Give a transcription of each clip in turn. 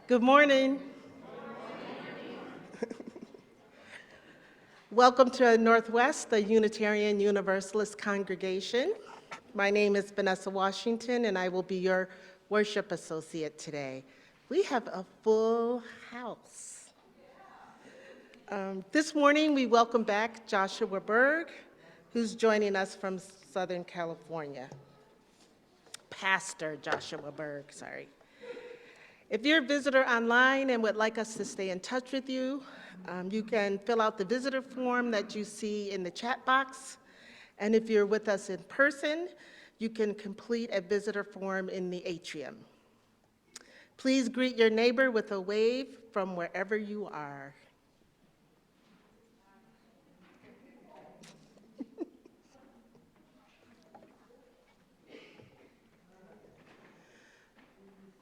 Good morning. Welcome to Northwest, the Unitarian Universalist congregation. My name is Vanessa Washington, and I will be your worship associate today. We have a full house. This morning, we welcome back Joshua Berg, who's joining us from Southern California. Pastor Joshua Berg, sorry. If you're a visitor online and would like us to stay in touch with you, you can fill out the visitor form that you see in the chat box. And if you're with us in person, you can complete a visitor form in the atrium. Please greet your neighbor with a wave from wherever you are.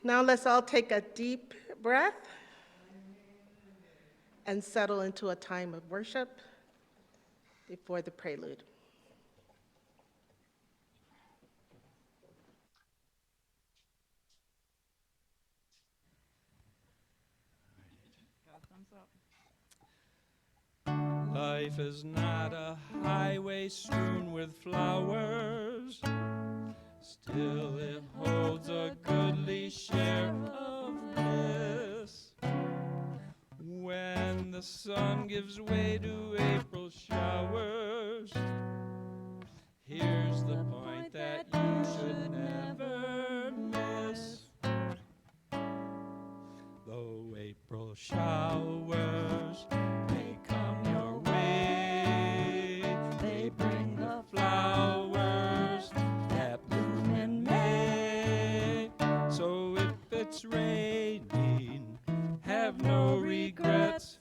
Now let's all take a deep breath and settle into a time of worship before the prelude. Life is not a highway strewn with flowers, still it holds a goodly share of bliss. When the sun gives way to April showers, here's the point that you should never miss. Though April showers may come your way, they bring the flowers that bloom in May. So if it's raining, have no regrets,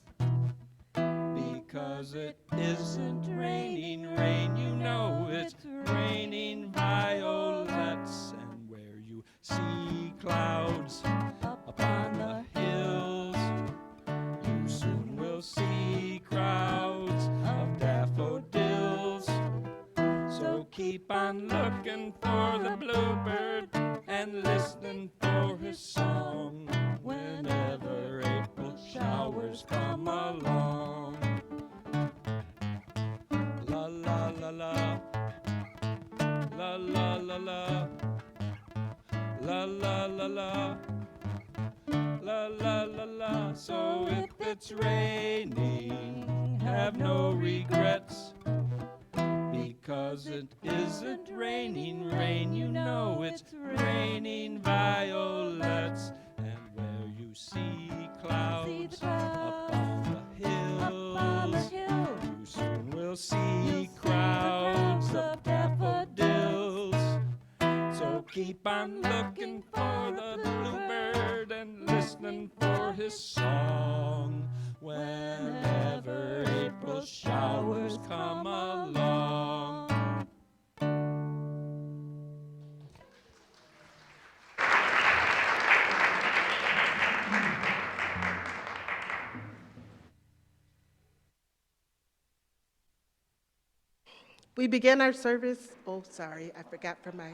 because it isn't raining rain, you know it's raining violets. And where you see clouds upon the hills, you soon will see crowds of daffodils. So keep on looking for the bluebird and listening for his song whenever April showers come along. La la la la, la la la la, la la la la, la la la la. So if it's raining, have no regrets, because it isn't raining rain, you know it's raining violets. And where you see clouds up on the hills, you soon will see crowds of daffodils. So keep on looking for the bluebird and listening for his song whenever April showers come along. We begin our service, I forgot from my,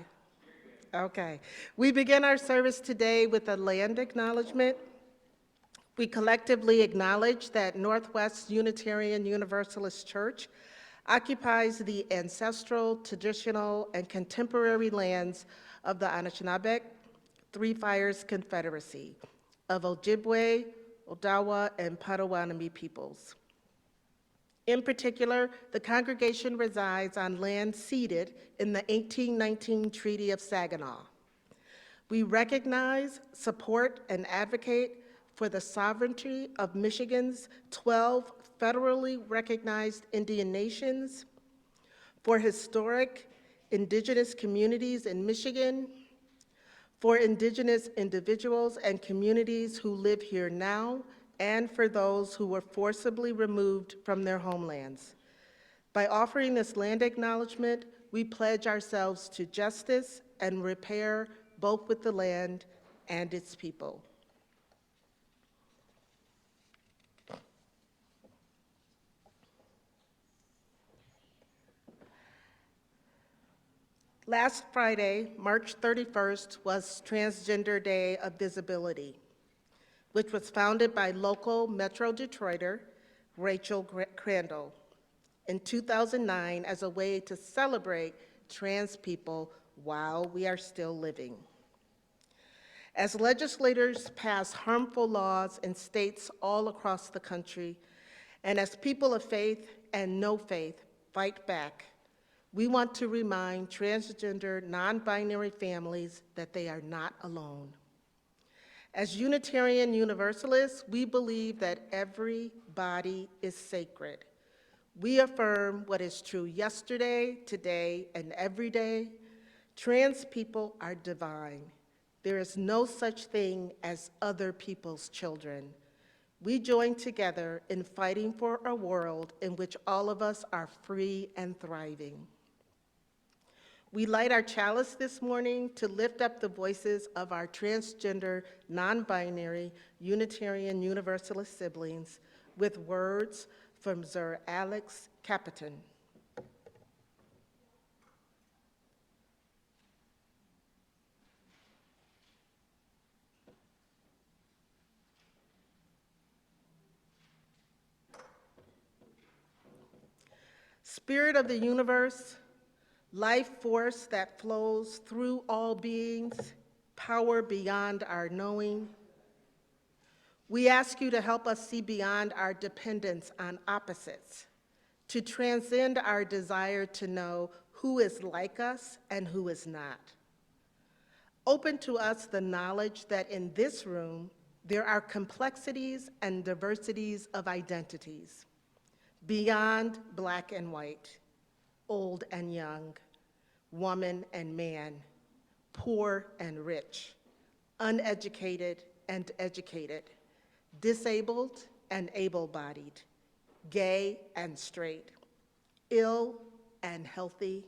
okay. We begin our service today with a land acknowledgement. We collectively acknowledge that Northwest Unitarian Universalist Church occupies the ancestral, traditional, and contemporary lands of the Anishinaabe, Three Fires Confederacy of Ojibwe, Odawa, and Potawatomi peoples. In particular, the congregation resides on land ceded in the 1819 Treaty of Saginaw. We recognize, support, and advocate for the sovereignty of Michigan's 12 federally recognized Indian nations, for historic indigenous communities in Michigan, for indigenous individuals and communities who live here now, and for those who were forcibly removed from their homelands. By offering this land acknowledgement, we pledge ourselves to justice and repair both with the land and its people. Last Friday, March 31st, was Transgender Day of Visibility. which was founded by local Metro Detroiter Rachel Crandall in 2009 as a way to celebrate trans people while we are still living. As legislators pass harmful laws in states all across the country, and as people of faith and no faith fight back, we want to remind transgender, non-binary families that they are not alone. As Unitarian Universalists, we believe that every body is sacred. We affirm what is true yesterday, today, and every day. Trans people are divine. There is no such thing as other people's children. We join together in fighting for a world in which all of us are free and thriving. We light our chalice this morning to lift up the voices of our transgender, non-binary, Unitarian Universalist siblings with words from Sir Alex Capitan. Spirit of the universe, life force that flows through all beings, power beyond our knowing. We ask you to help us see beyond our dependence on opposites, to transcend our desire to know who is like us and who is not. Open to us the knowledge that in this room, there are complexities and diversities of identities, beyond Black and white, old and young, woman and man, poor and rich, uneducated and educated, disabled and able-bodied, gay and straight, ill and healthy,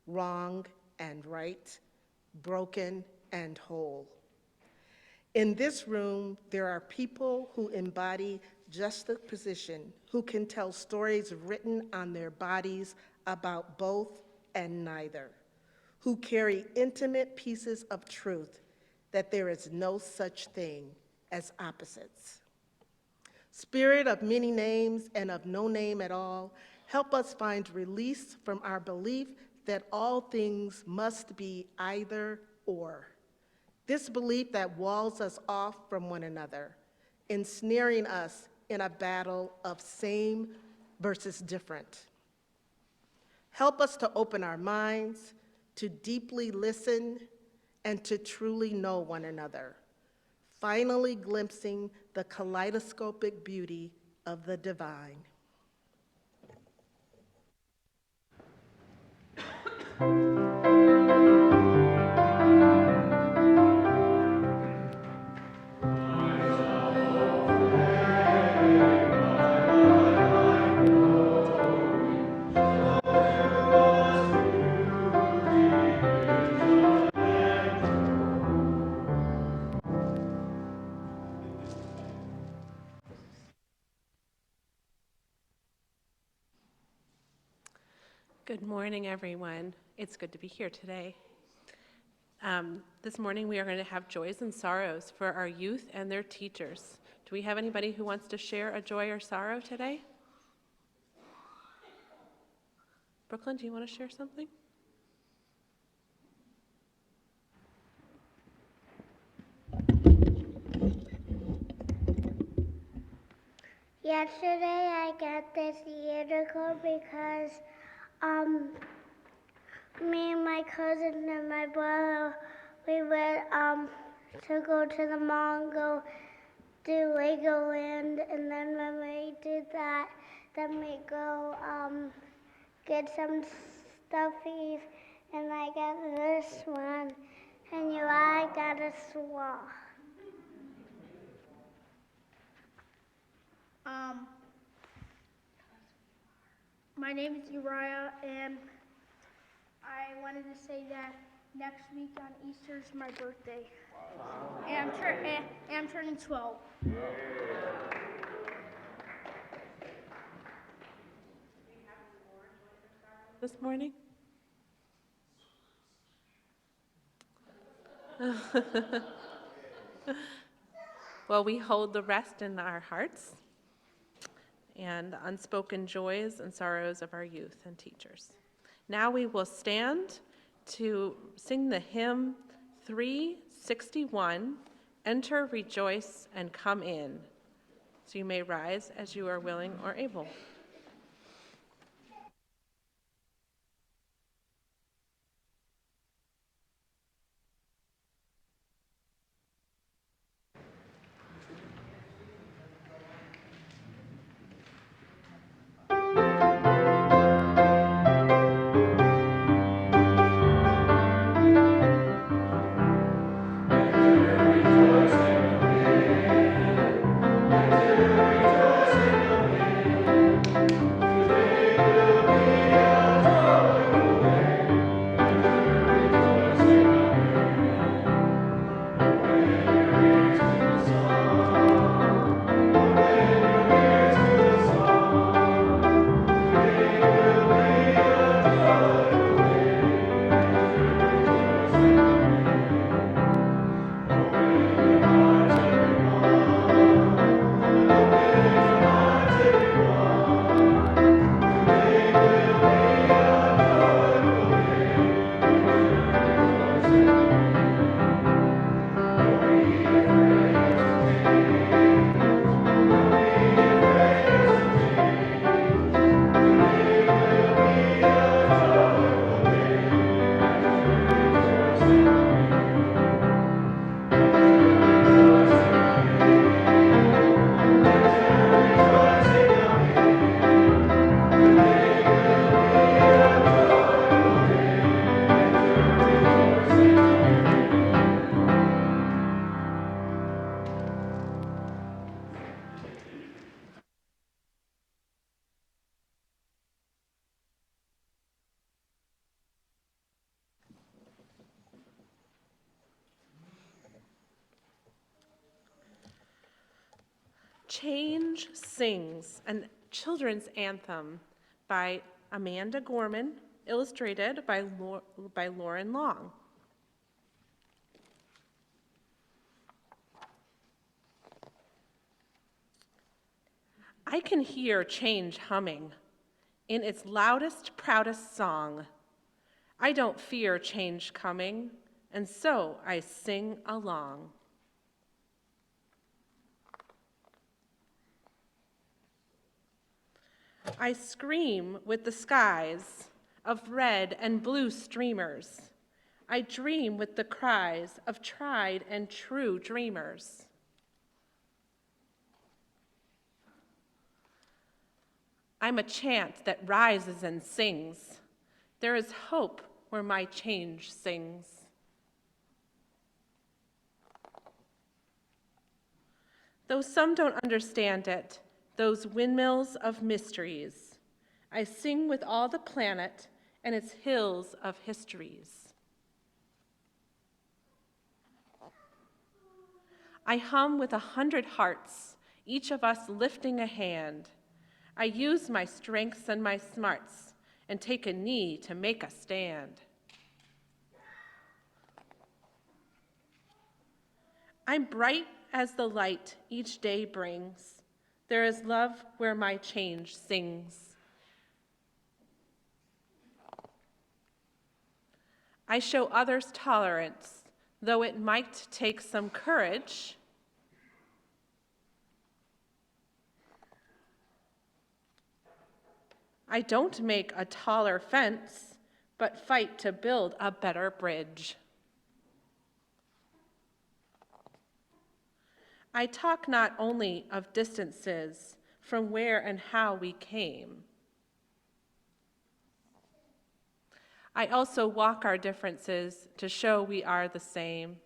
wrong and right, broken and whole. In this room, there are people who embody juxtaposition, who can tell stories written on their bodies about both and neither, who carry intimate pieces of truth that there is no such thing as opposites. Spirit of many names and of no name at all, help us find release from our belief that all things must be either or. This belief that walls us off from one another, ensnaring us in a battle of same versus different. Help us to open our minds, to deeply listen, and to truly know one another, finally glimpsing the kaleidoscopic beauty of the divine. Good morning, everyone. It's good to be here today. This morning we are going to have joys and sorrows for our youth and their teachers. Do we have anybody who wants to share a joy or sorrow today? Brooklyn, do you want to share something? Yesterday I got this unicorn because me and my cousin and my brother, we went to go to the mall and go do Legoland, and then when we did that, then we go get some stuffies, and I got this one, and I got a sloth. My name is Uriah, and I wanted to say that next week on Easter is my birthday. Wow. And I'm turning 12. This morning? while we hold the rest in our hearts and the unspoken joys and sorrows of our youth and teachers. Now we will stand to sing the hymn 361, Enter, Rejoice, and Come In. So you may rise as you are willing or able. Change Sings, a children's anthem by Amanda Gorman, illustrated by Lauren Long. I can hear change humming in its loudest, proudest song. I don't fear change coming, and so I sing along. I scream with the skies of red and blue streamers. I dream with the cries of tried and true dreamers. I'm a chant that rises and sings. There is hope where my change sings. Though some don't understand it, those windmills of mysteries, I sing with all the planet and its hills of histories. I hum with 100 hearts, each of us lifting a hand. I use my strengths and my smarts and take a knee to make a stand. I'm bright as the light each day brings. There is love where my change sings. I show others tolerance, though it might take some courage. I don't make a taller fence, but fight to build a better bridge. I talk not only of distances from where and how we came. I also walk our differences to show we are the same.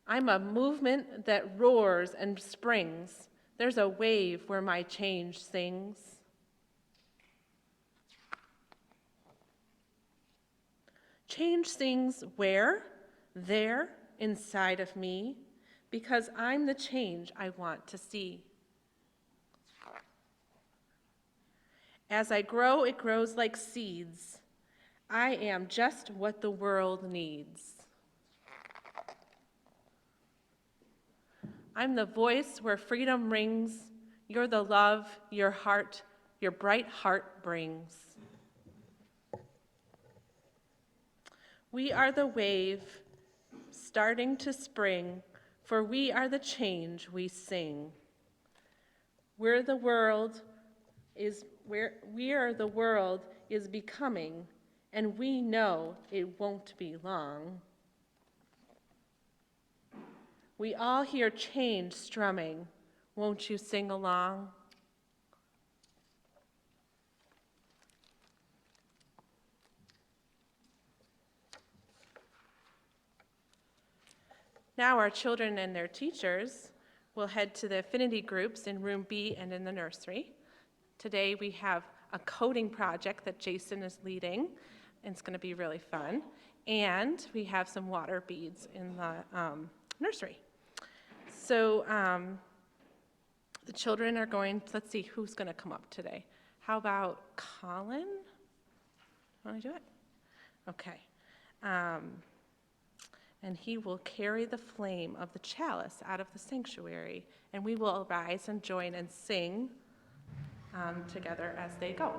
I'm a movement that roars and springs. There's a wave where my change sings. Change sings where? There, inside of me, because I'm the change I want to see. As I grow, it grows like seeds. I am just what the world needs. I'm the voice where freedom rings. You're the love your heart, your bright heart brings. We are the wave starting to spring, for we are the change we sing. We are the world is becoming, and we know it won't be long. We all hear change strumming. Won't you sing along? Now our children and their teachers will head to the affinity groups in room B and in the nursery. Today we have a coding project that Jason is leading, and it's going to be really fun. And we have some water beads in the nursery. So the children are going, let's see who's going to come up today. How about Colin? Want to do it? Okay. And he will carry the flame of the chalice out of the sanctuary, and we will rise and join and sing together as they go.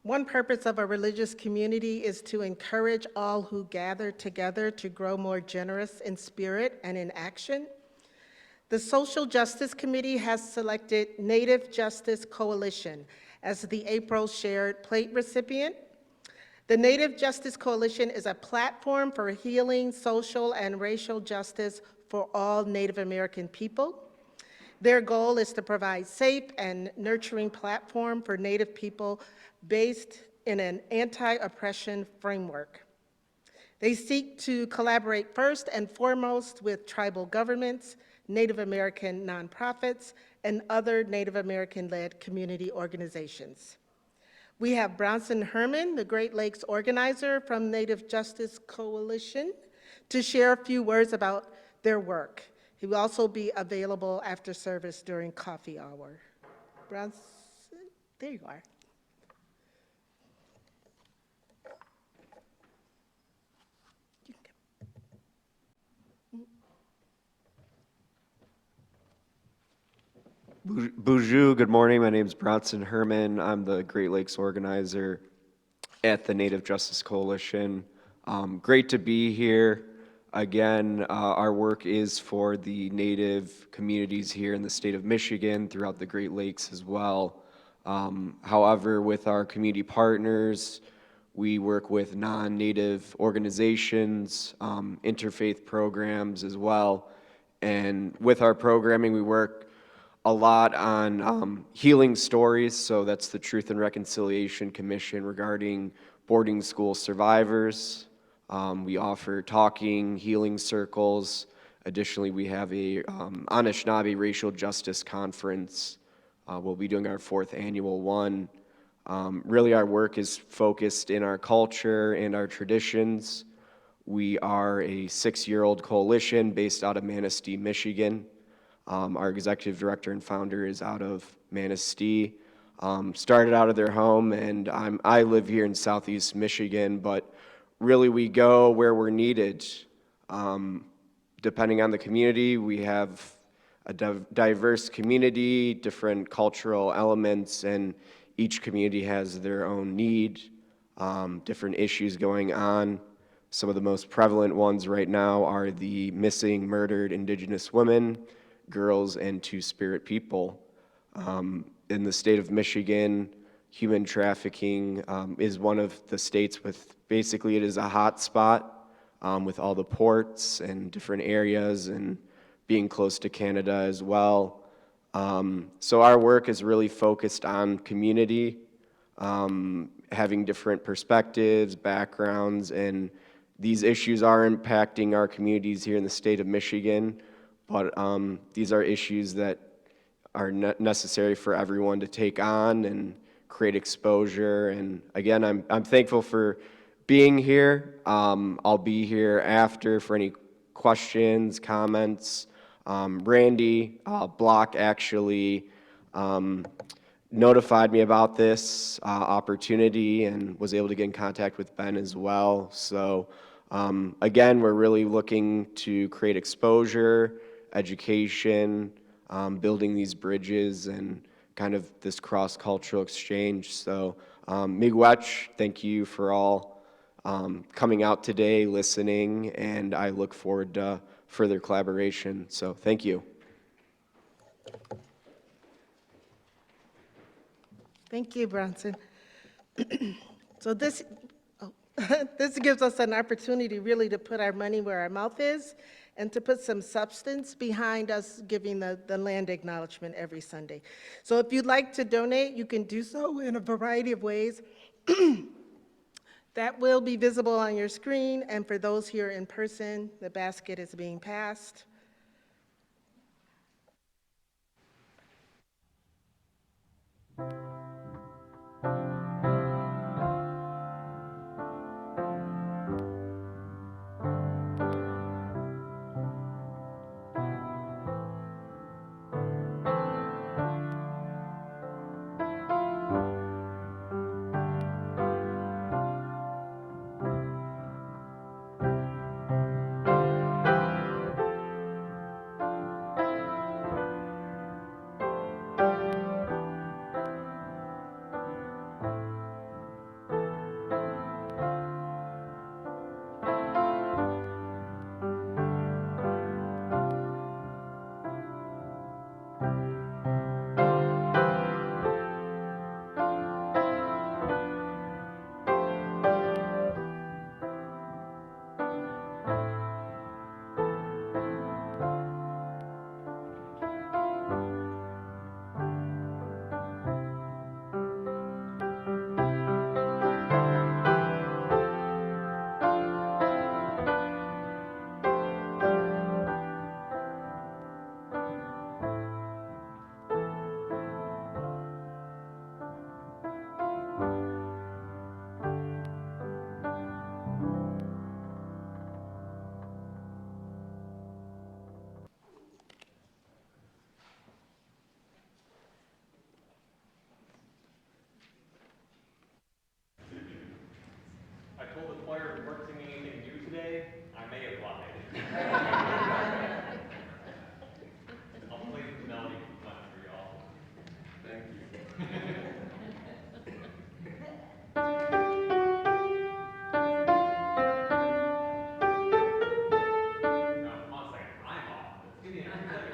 One purpose of a religious community is to encourage all who gather together to grow more generous in spirit and in action. The Social Justice Committee has selected Native Justice Coalition as the April Shared Plate recipient. The Native Justice Coalition is a platform for healing social and racial justice for all Native American people. Their goal is to provide safe and nurturing platform for Native people based in an anti-oppression framework. They seek to collaborate first and foremost with tribal governments, Native American nonprofits, and other Native American-led community organizations. We have Bronson Herman, the Great Lakes organizer from Native Justice Coalition, to share a few words about their work. He will also be available after service during coffee hour. Bronson, there you are. Bonjour, good morning. My name is Bronson Herman. I'm the Great Lakes organizer at the Native Justice Coalition. Great to be here. Again, our work is for the Native communities here in the state of Michigan, throughout the Great Lakes as well. However, with our community partners, we work with non-Native organizations, interfaith programs as well. And with our programming, we work a lot on healing stories, so that's the Truth and Reconciliation Commission regarding boarding school survivors. We offer talking, healing circles. Additionally, we have a Anishinaabe Racial Justice Conference. We'll be doing our 4th annual one. Really, our work is focused in our culture and our traditions. We are a 6-year-old coalition based out of Manistee, Michigan. Our executive director and founder is out of Manistee. Started out of their home, and I live here in Southeast Michigan, but really we go where we're needed. Depending on the community, we have a diverse community, different cultural elements, and each community has their own need, different issues going on. Some of the most prevalent ones right now are the missing, murdered Indigenous women, girls, and Two-Spirit people. In the state of Michigan, human trafficking is one of the states with, basically it is a hot spot. with all the ports and different areas and being close to Canada as well. So our work is really focused on community, having different perspectives, backgrounds, and these issues are impacting our communities here in the state of Michigan, but these are issues that are necessary for everyone to take on and create exposure. And again, I'm thankful for being here. I'll be here after for any questions, comments. Randy Block actually notified me about this opportunity and was able to get in contact with Ben as well. So again, we're really looking to create exposure, education, building these bridges and kind of this cross-cultural exchange. So miigwech, thank you for all coming out today, listening, and I look forward to further collaboration. So thank you. Thank you, Bronson. So this gives us an opportunity really to put our money where our mouth is and to put some substance behind us giving the land acknowledgement every Sunday. So if you'd like to donate, you can do so in a variety of ways. That will be visible on your screen, and for those here in person, the basket is being passed. I told the choir we weren't singing anything new today. I may have lied. I'll play the melody for fun for y'all. Thank you. Now, come on a second. I'm off. Let's give me a second.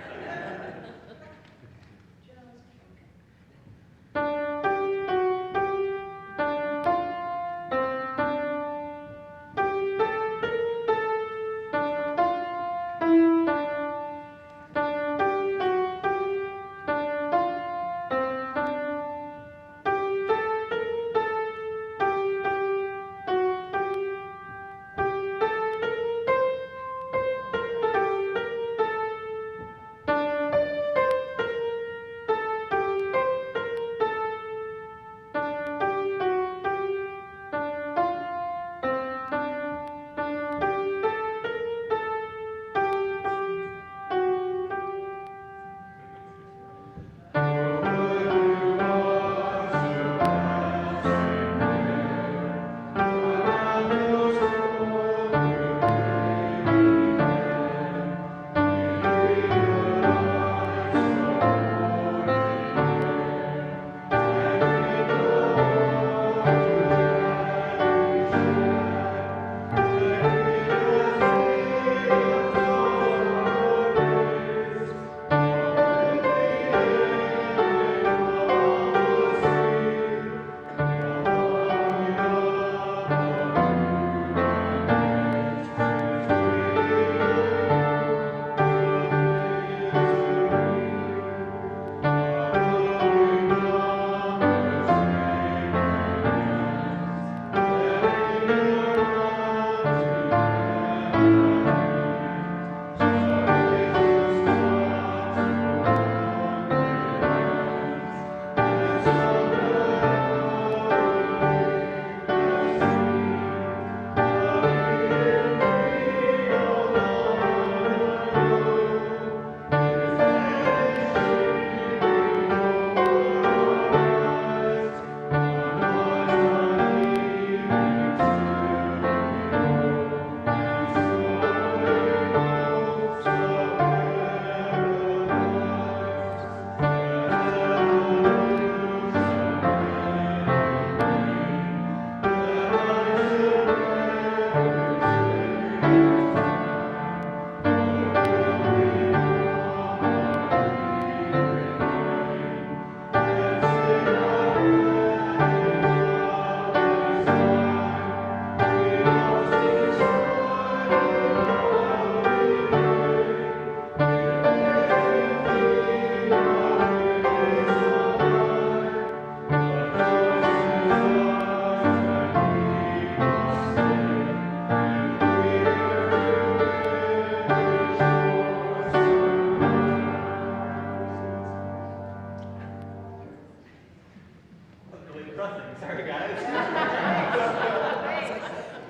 depressing. Sorry, guys.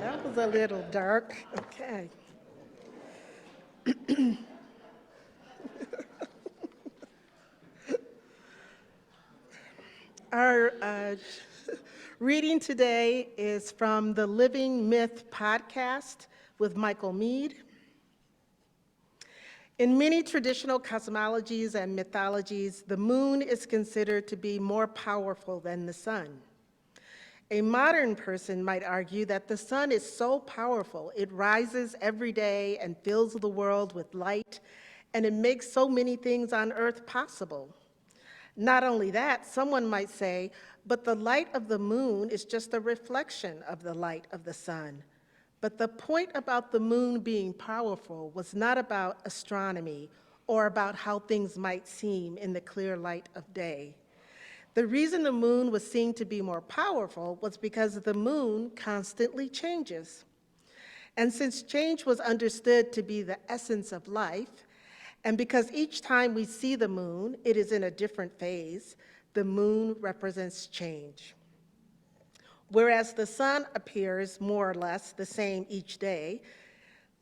That was a little dark. Okay. Our reading today is from the Living Myth podcast with Michael Mead. In many traditional cosmologies and mythologies, the moon is considered to be more powerful than the sun. A modern person might argue that the sun is so powerful, it rises every day and fills the world with light, and it makes so many things on earth possible. Not only that, someone might say, but the light of the moon is just a reflection of the light of the sun. But the point about the moon being powerful was not about astronomy or about how things might seem in the clear light of day. The reason the moon was seen to be more powerful was because the moon constantly changes. And since change was understood to be the essence of life, and because each time we see the moon, it is in a different phase, the moon represents change. Whereas the sun appears more or less the same each day,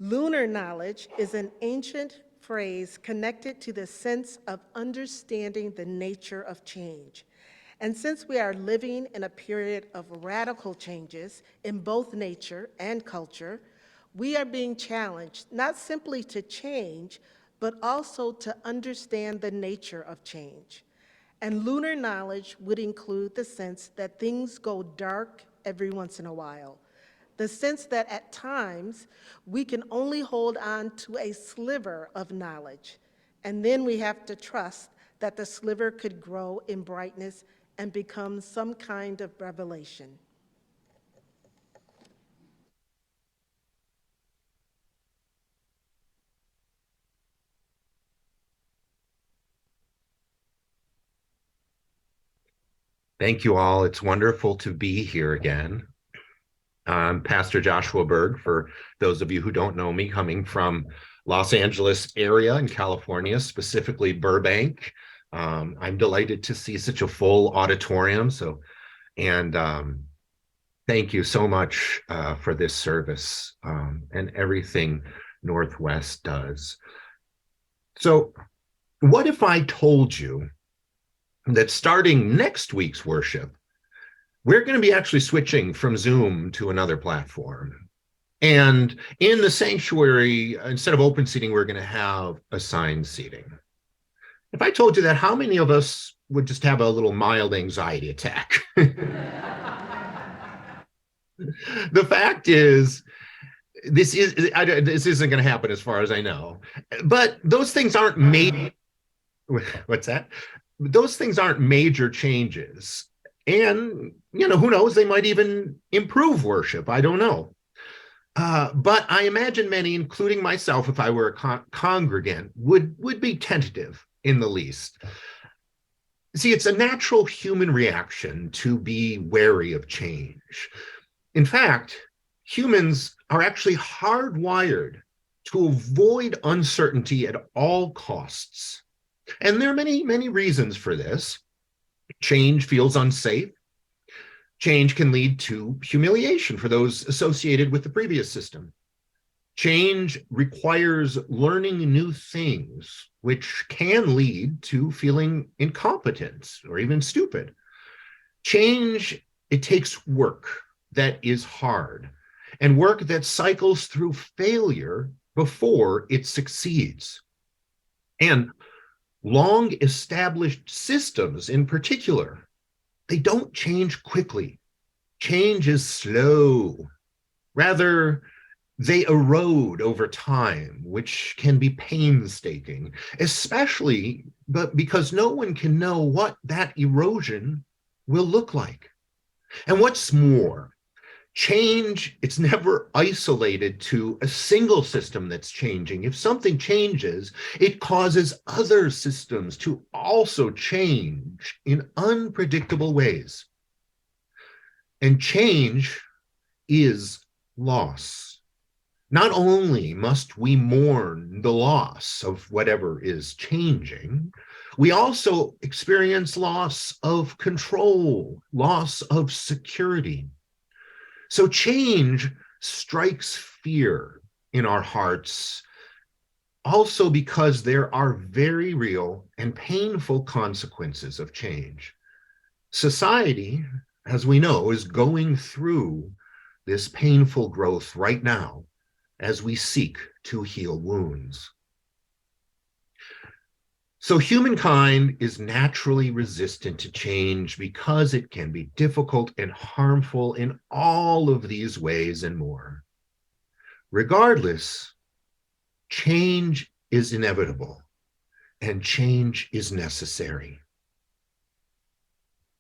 lunar knowledge is an ancient phrase connected to the sense of understanding the nature of change. And since we are living in a period of radical changes in both nature and culture, we are being challenged not simply to change, but also to understand the nature of change. And lunar knowledge would include the sense that things go dark every once in a while, the sense that at times we can only hold on to a sliver of knowledge, and then we have to trust that the sliver could grow in brightness and become some kind of revelation. Thank you all. It's wonderful to be here again. I'm Pastor Joshua Berg, for those of you who don't know me, coming from Los Angeles area in California, specifically Burbank. I'm delighted to see such a full auditorium. Thank you so much for this service and everything Northwest does. So what if I told you that starting next week's worship, we're going to be actually switching from Zoom to another platform. And in the sanctuary, instead of open seating, we're going to have assigned seating. If I told you that, how many of us would just have a little mild anxiety attack? The fact is, this isn't going to happen as far as I know. But those things aren't made. What's that? Those things aren't major changes. And, who knows, they might even improve worship. I don't know. But I imagine many, including myself, if I were a congregant, would be tentative in the least. See, it's a natural human reaction to be wary of change. In fact, humans are actually hardwired to avoid uncertainty at all costs. And there are many, many reasons for this. Change feels unsafe. Change can lead to humiliation for those associated with the previous system. Change requires learning new things, which can lead to feeling incompetent or even stupid. Change, it takes work that is hard, and work that cycles through failure before it succeeds. And long-established systems in particular, they don't change quickly. Change is slow. Rather, they erode over time, which can be painstaking, especially because no one can know what that erosion will look like. And what's more, change, it's never isolated to a single system that's changing. If something changes, it causes other systems to also change in unpredictable ways. And change is loss. Not only must we mourn the loss of whatever is changing, We also experience loss of control, loss of security. So change strikes fear in our hearts, also because there are very real and painful consequences of change. Society, as we know, is going through this painful growth right now as we seek to heal wounds. So humankind is naturally resistant to change because it can be difficult and harmful in all of these ways and more. Regardless, change is inevitable and change is necessary.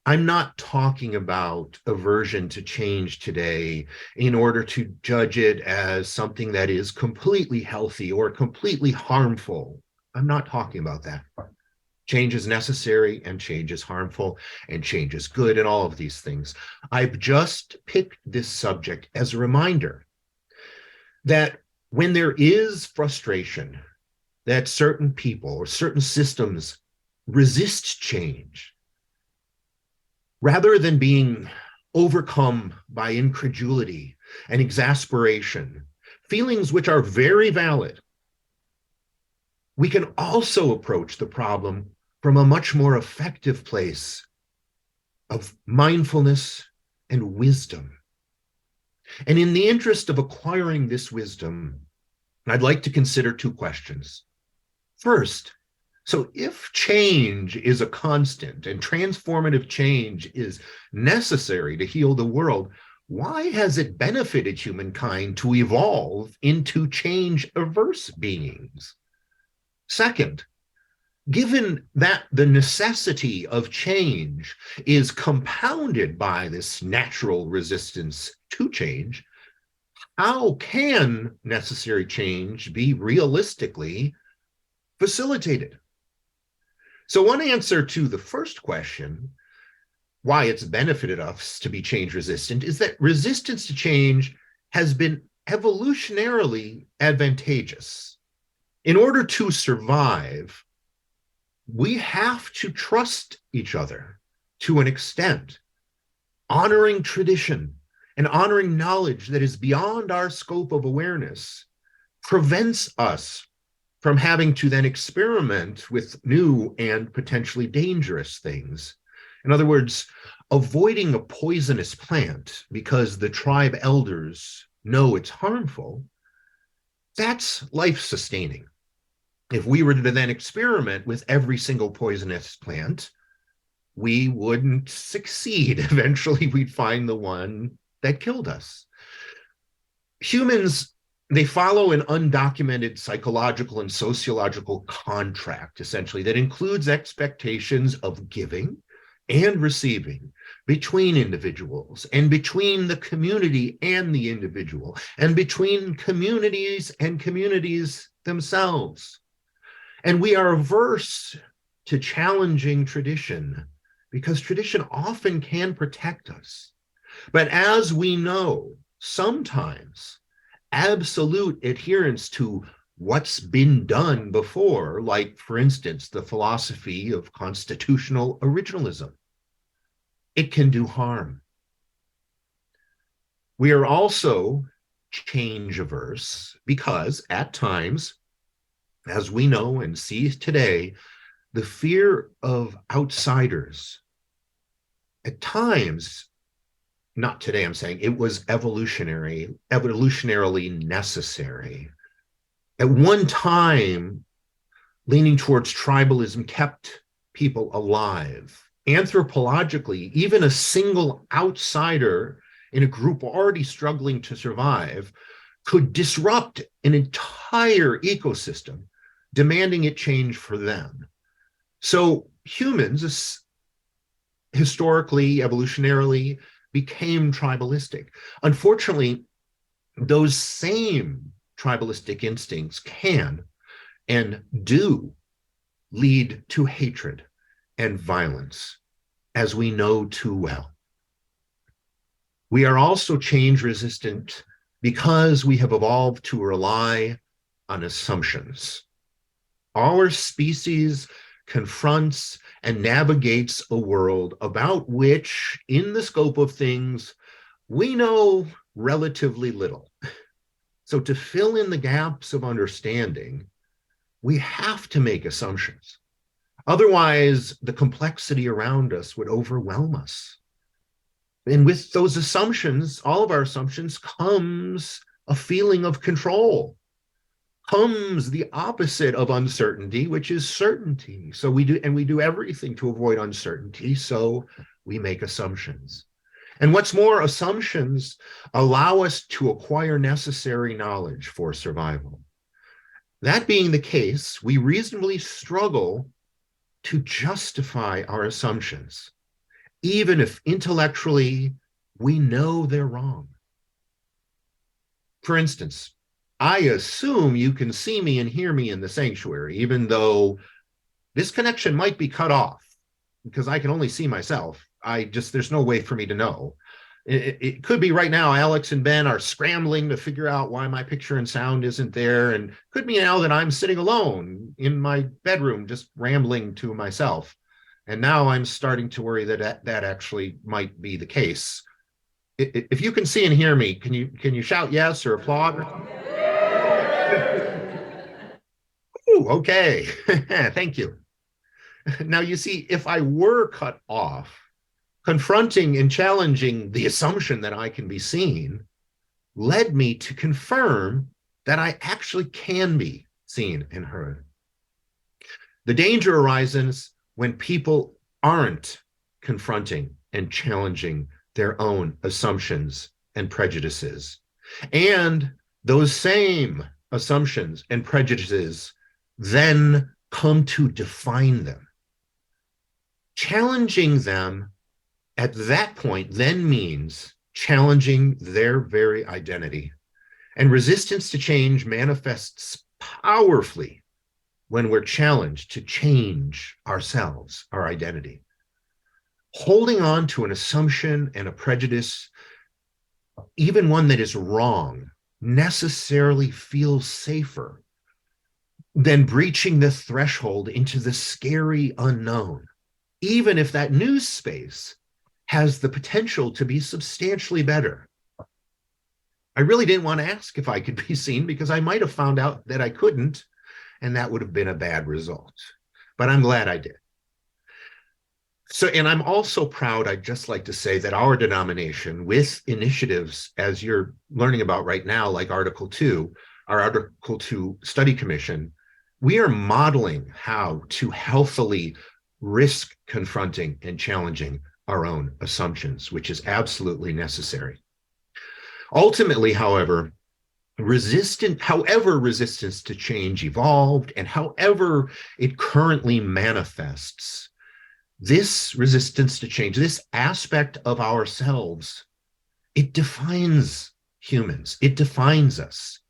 I'm not talking about aversion to change today in order to judge it as something that is completely healthy or completely harmful. I'm not talking about that. Change is necessary and change is harmful and change is good and all of these things. I've just picked this subject as a reminder that when there is frustration, that certain people or certain systems resist change, rather than being overcome by incredulity and exasperation, feelings which are very valid, we can also approach the problem from a much more effective place of mindfulness and wisdom. And in the interest of acquiring this wisdom, I'd like to consider two questions. First, so if change is a constant and transformative change is necessary to heal the world, why has it benefited humankind to evolve into change-averse beings? Second, given that the necessity of change is compounded by this natural resistance to change, how can necessary change be realistically facilitated? So one answer to the first question, why it's benefited us to be change resistant, is that resistance to change has been evolutionarily advantageous. In order to survive, we have to trust each other to an extent. Honoring tradition and honoring knowledge that is beyond our scope of awareness prevents us from having to then experiment with new and potentially dangerous things. In other words, avoiding a poisonous plant because the tribe elders know it's harmful, that's life-sustaining. If we were to then experiment with every single poisonous plant, we wouldn't succeed. Eventually, we'd find the one that killed us. Humans, they follow an undocumented psychological and sociological contract, essentially, that includes expectations of giving and receiving between individuals and between the community and the individual and between communities and communities themselves. And we are averse to challenging tradition because tradition often can protect us. But as we know, sometimes absolute adherence to what's been done before, like, for instance, the philosophy of constitutional originalism, it can do harm. We are also change averse because at times, as we know and see today, the fear of outsiders, at times, not today, I'm saying, it was evolutionarily necessary. At one time, leaning towards tribalism kept people alive. Anthropologically, even a single outsider in a group already struggling to survive could disrupt an entire ecosystem, demanding it change for them. So humans, historically, evolutionarily, became tribalistic. Unfortunately, those same tribalistic instincts can and do lead to hatred and violence, as we know too well. We are also change resistant because we have evolved to rely on assumptions. Our species confronts and navigates a world about which, in the scope of things, we know relatively little. So to fill in the gaps of understanding, we have to make assumptions. Otherwise, the complexity around us would overwhelm us. And with those assumptions, all of our assumptions, comes a feeling of control, comes the opposite of uncertainty, which is certainty. So we do everything to avoid uncertainty, so we make assumptions. And what's more, assumptions allow us to acquire necessary knowledge for survival. That being the case, we reasonably struggle to justify our assumptions, even if intellectually we know they're wrong. For instance, I assume you can see me and hear me in the sanctuary, even though this connection might be cut off because I can only see myself. There's no way for me to know. It could be right now, Alex and Ben are scrambling to figure out why my picture and sound isn't there. And could be now that I'm sitting alone in my bedroom, just rambling to myself. And now I'm starting to worry that actually might be the case. If you can see and hear me, can you shout yes or applaud? Ooh, okay, thank you. Now you see, if I were cut off, confronting and challenging the assumption that I can be seen led me to confirm that I actually can be seen and heard. The danger arises when people aren't confronting and challenging their own assumptions and prejudices. And those same assumptions and prejudices then come to define them. Challenging them at that point then means challenging their very identity. And resistance to change manifests powerfully when we're challenged to change ourselves, our identity. Holding on to an assumption and a prejudice, even one that is wrong, necessarily feels safer than breaching the threshold into the scary unknown, even if that new space has the potential to be substantially better. I really didn't want to ask if I could be seen because I might have found out that I couldn't, and that would have been a bad result. But I'm glad I did. So, and I'm also proud, I'd just like to say that our denomination, with initiatives as you're learning about right now, like Article 2, our Article 2 Study Commission, we are modeling how to healthily risk confronting and challenging our own assumptions, which is absolutely necessary. Ultimately, however resistance to change evolved and however it currently manifests, this resistance to change, this aspect of ourselves, it defines humans, it defines us.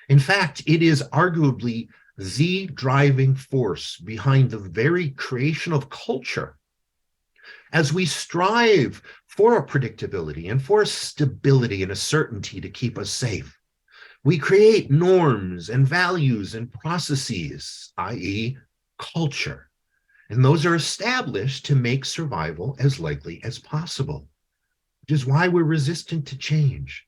In fact, it is arguably the driving force behind the very creation of culture. As we strive for a predictability and for a stability and a certainty to keep us safe, we create norms and values and processes, i.e., culture. And those are established to make survival as likely as possible, which is why we're resistant to change.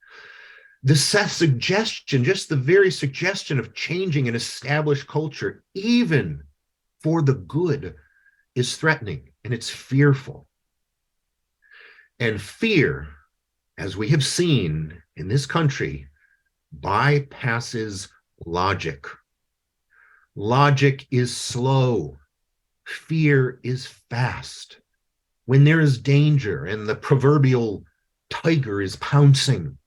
The suggestion, just the very suggestion of changing an established culture, even for the good, is threatening and it's fearful. And fear, as we have seen in this country, bypasses logic. Logic is slow. Fear is fast. When there is danger and the proverbial tiger is pouncing,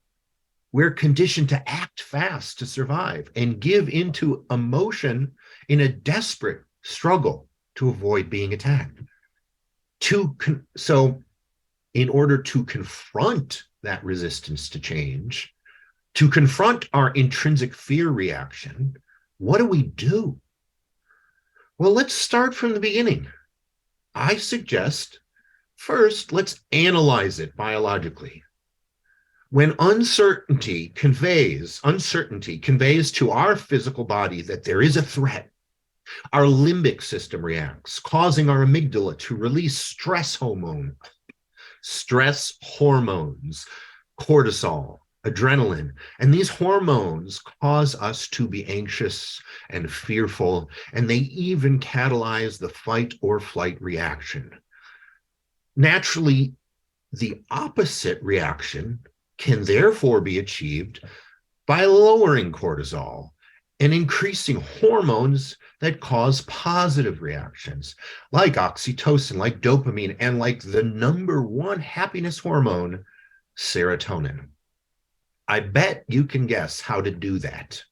we're conditioned to act fast to survive and give into emotion in a desperate struggle to avoid being attacked. So in order to confront that resistance to change, to confront our intrinsic fear reaction, what do? Well, let's start from the beginning. I suggest first, let's analyze it biologically. When uncertainty conveys to our physical body that there is a threat, Our limbic system reacts, causing our amygdala to release stress hormones, cortisol, adrenaline. And these hormones cause us to be anxious and fearful, and they even catalyze the fight or flight reaction. Naturally, the opposite reaction can therefore be achieved by lowering cortisol and increasing hormones that cause positive reactions, like oxytocin, like dopamine, and like the number one happiness hormone, serotonin. I bet you can guess how to do that.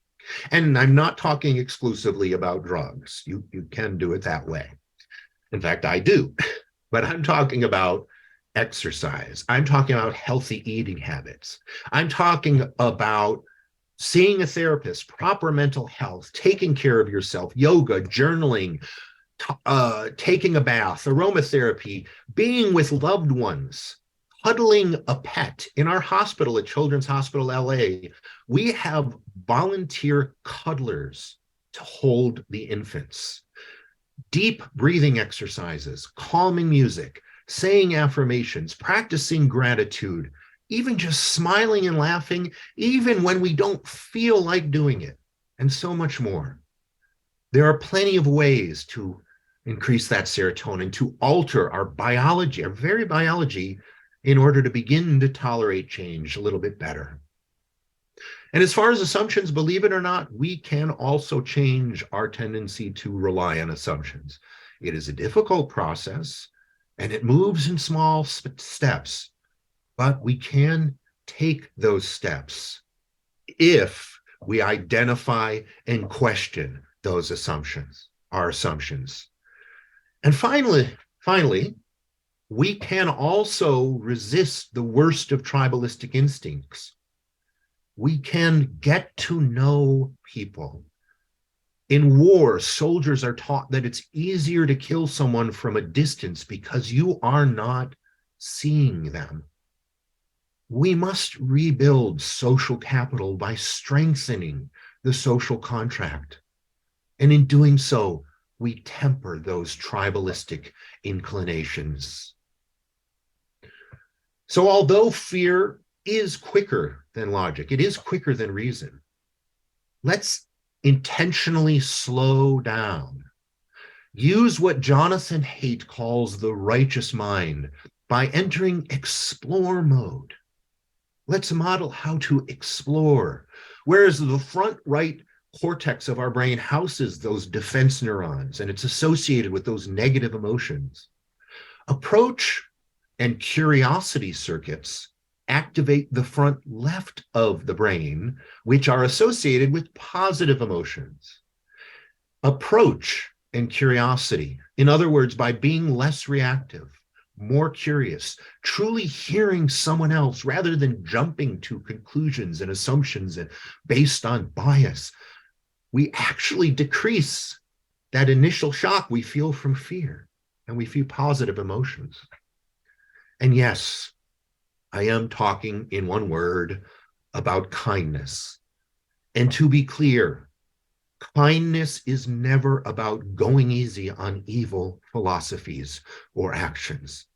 And I'm not talking exclusively about drugs. You can do it that way. In fact, I do. But I'm talking about exercise. I'm talking about healthy eating habits. I'm talking about seeing a therapist, proper mental health, taking care of yourself, yoga, journaling, taking a bath, aromatherapy, being with loved ones, cuddling a pet. In our hospital at Children's Hospital LA, we have volunteer cuddlers to hold the infants. Deep breathing exercises, calming music, saying affirmations, practicing gratitude, even just smiling and laughing, even when we don't feel like doing it, and so much more. There are plenty of ways to increase that serotonin, to alter our biology, our very biology, in order to begin to tolerate change a little bit better. And as far as assumptions, believe it or not, we can also change our tendency to rely on assumptions. It is a difficult process, and it moves in small steps, but we can take those steps if we identify and question those assumptions, our assumptions. And finally, we can also resist the worst of tribalistic instincts. We can get to know people. In war, soldiers are taught that it's easier to kill someone from a distance because you are not seeing them. We must rebuild social capital by strengthening the social contract. And in doing so, we temper those tribalistic inclinations. So although fear is quicker than logic, it is quicker than reason, let's intentionally slow down. Use what Jonathan Haidt calls the righteous mind by entering explore mode. Let's model how to explore. Whereas the front right cortex of our brain houses those defense neurons, and it's associated with those negative emotions. Approach and curiosity circuits activate the front left of the brain, which are associated with positive emotions. Approach and curiosity, in other words, by being less reactive, more curious, truly hearing someone else rather than jumping to conclusions and assumptions and based on bias, we actually decrease that initial shock we feel from fear, and we feel positive emotions. And yes, I am talking in one word about kindness. And to be clear, kindness is never about going easy on evil philosophies or actions.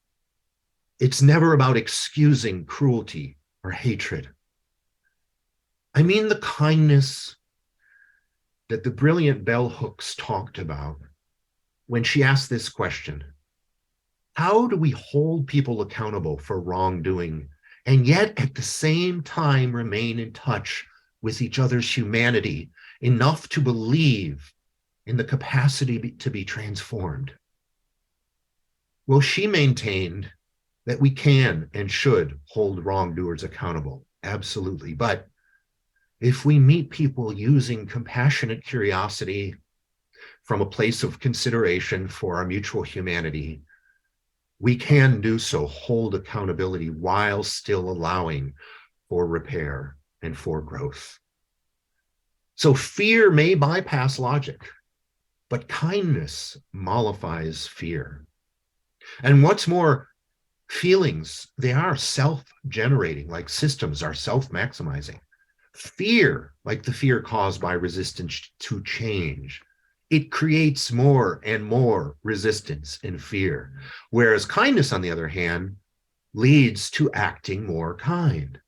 It's never about excusing cruelty or hatred. I mean the kindness that the brilliant bell hooks talked about when she asked this question: how do we hold people accountable for wrongdoing and yet at the same time remain in touch with each other's humanity enough to believe in the capacity to be transformed? Well, she maintained that we can and should hold wrongdoers accountable, absolutely. But if we meet people using compassionate curiosity from a place of consideration for our mutual humanity, we can do so, hold accountability while still allowing for repair and for growth. So fear may bypass logic, but kindness mollifies fear. And what's more, feelings, they are self-generating, like systems are self-maximizing. Fear, like the fear caused by resistance to change, it creates more and more resistance and fear. Whereas kindness, on the other hand, leads to acting more kind.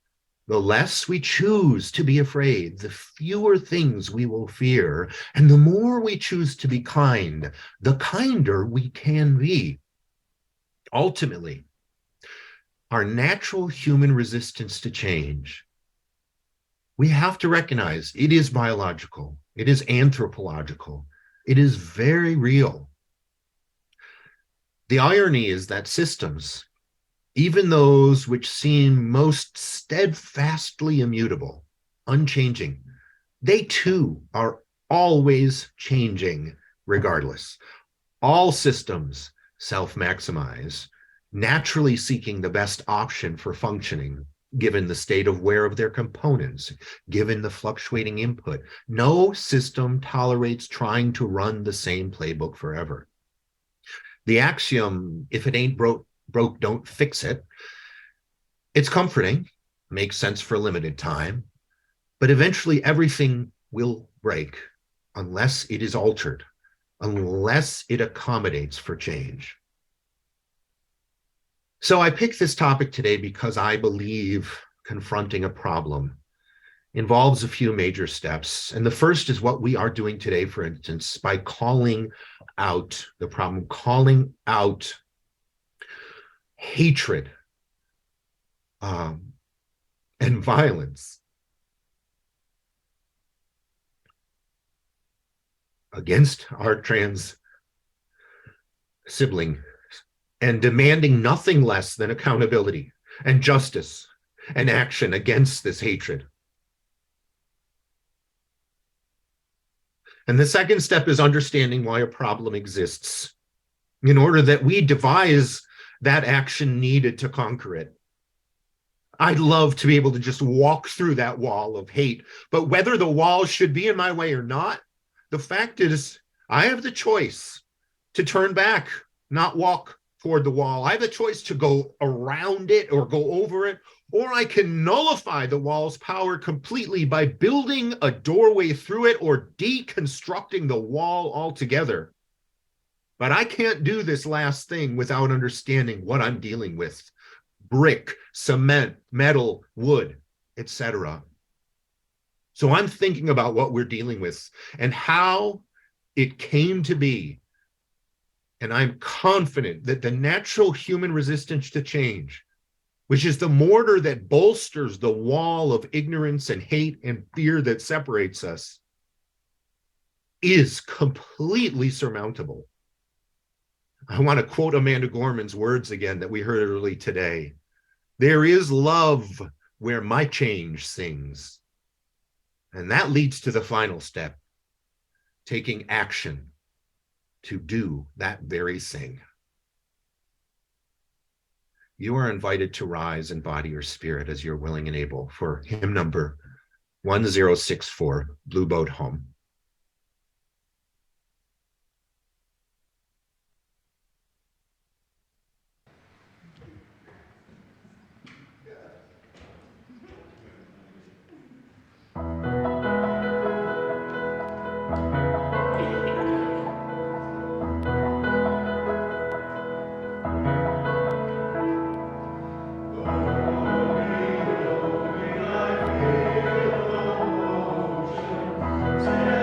The less we choose to be afraid, the fewer things we will fear. And the more we choose to be kind, the kinder we can be. Ultimately, our natural human resistance to change, we have to recognize it is biological, it is anthropological, it is very real. The irony is that systems, even those which seem most steadfastly immutable, unchanging, they too are always changing regardless. All systems self-maximize, naturally seeking the best option for functioning, given the state of wear of their components, given the fluctuating input. No system tolerates trying to run the same playbook forever. The axiom, if it ain't broke, don't fix it. It's comforting, makes sense for a limited time, but eventually everything will break unless it is altered, unless it accommodates for change. So I picked this topic today because I believe confronting a problem involves a few major steps. And the first is what we are doing today, for instance, by calling out the problem, calling out hatred and violence against our trans sibling, and demanding nothing less than accountability and justice and action against this hatred. And the second step is understanding why a problem exists in order that we devise that action needed to conquer it. I'd love to be able to just walk through that wall of hate, but whether the wall should be in my way or not, the fact is I have the choice to turn back, not walk toward the wall. I have a choice to go around it or go over it, or I can nullify the wall's power completely by building a doorway through it or deconstructing the wall altogether. But I can't do this last thing without understanding what I'm dealing with. Brick, cement, metal, wood, etc. So I'm thinking about what we're dealing with and how it came to be. And I'm confident that the natural human resistance to change, which is the mortar that bolsters the wall of ignorance and hate and fear that separates us, is completely surmountable. I want to quote Amanda Gorman's words again that we heard early today. There is love where my change sings. And that leads to the final step, taking action to do that very thing. You are invited to rise in body or spirit as you're willing and able for hymn number 1064, Blue Boat Home. Say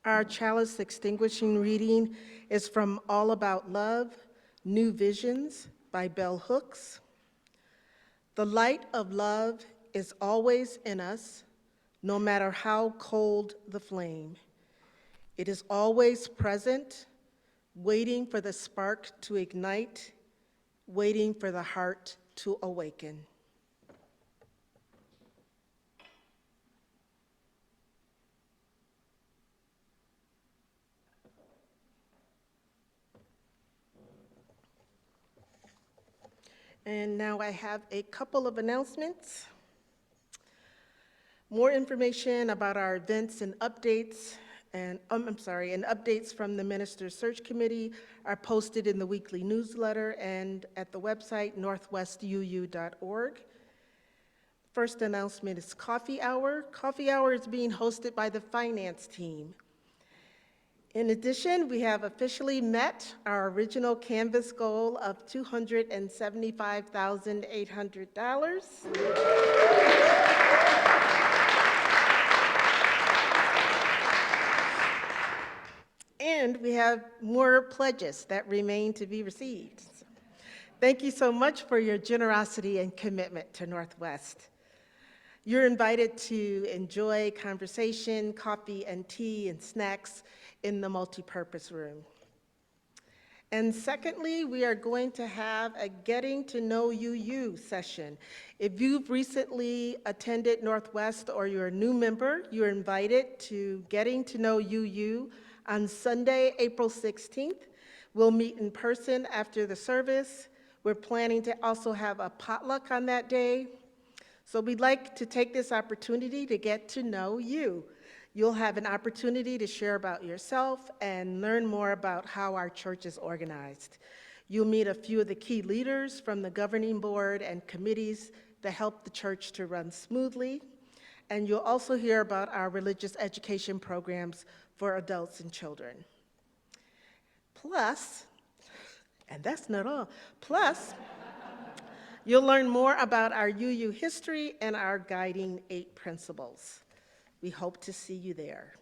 Our Chalice Extinguishing reading is from All About Love, New Visions by Bell Hooks. The light of love is always in us, no matter how cold the flame. It is always present, waiting for the spark to ignite, waiting for the heart to awaken. And now I have a couple of announcements. More information about our events and updates, and updates from the Minister's Search Committee are posted in the weekly newsletter and at the website northwestuu.org. First announcement is Coffee Hour. Coffee Hour is being hosted by the finance team. In addition, we have officially met our original Canvas goal of $275,800. And we have more pledges that remain to be received. Thank you so much for your generosity and commitment to Northwest. You're invited to enjoy conversation, coffee and tea and snacks in the multipurpose room. And secondly, we are going to have a Getting to Know UU session. If you've recently attended Northwest or you're a new member, you're invited to Getting to Know UU on Sunday, April 16th. We'll meet in person after the service. We're planning to also have a potluck on that day. So we'd like to take this opportunity to get to know you. You'll have an opportunity to share about yourself and learn more about how our church is organized. You'll meet a few of the key leaders from the governing board and committees that help the church to run smoothly. And you'll also hear about our religious education programs for adults and children. Plus, and that's not all, plus, you'll learn more about our UU history and our guiding 8 principles. We hope to see you there.